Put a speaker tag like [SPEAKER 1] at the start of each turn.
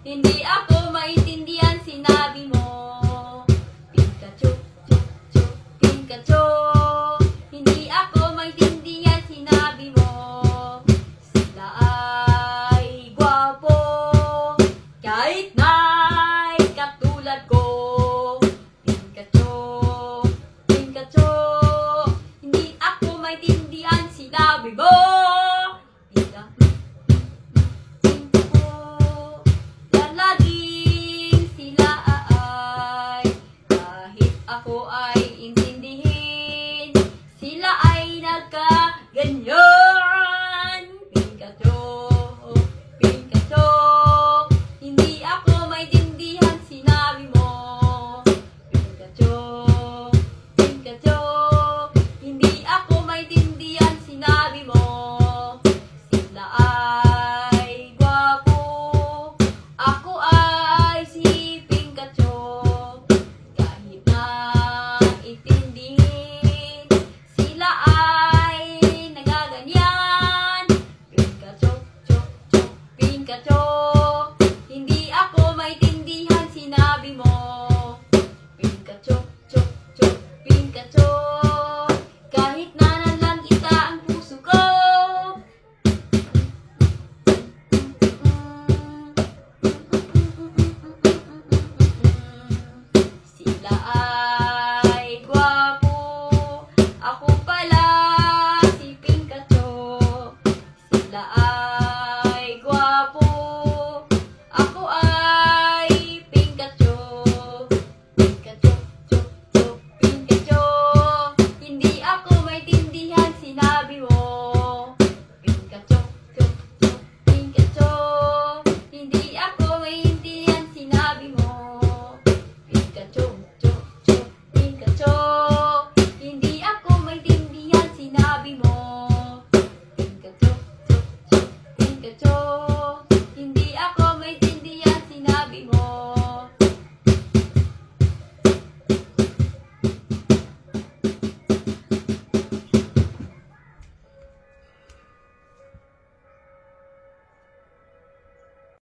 [SPEAKER 1] Hindi ako maintindihan sinabi mo. Pikachu, Pikachu, hindi ako maintindihan sinabi mo. Sila ay gwapo, kahit na'y katulad ko. Pikachu, Pikachu, hindi ako maintindihan sinabi mo. Ako ay intindihin, sila ay nagkaganyan. Pikachu, Pikachu, hindi ako maintindihan sinabi mo. Pikachu, Pikachu, hindi ako maintindihan sinabi mo. Sila ay gwapo, ako ay si Pikachu. Intindihin, sila ay nagaganyan. Pikachu, Pikachu, hindi ako maintindihan sinabi mo. Pikachu, Pikachu, kahit nanan kita ang puso ko. Sila ay ako pala si Pikachu. Sila ay gwapo, ako ay Pikachu. Pikachu, Pikachu, hindi ako maintindihan sinabi mo. Pikachu, Pikachu, hindi ako maintindihan sinabi mo. Pikachu, Pikachu, hindi ako maintindihan sinabi mo. Pikachu, Pikachu.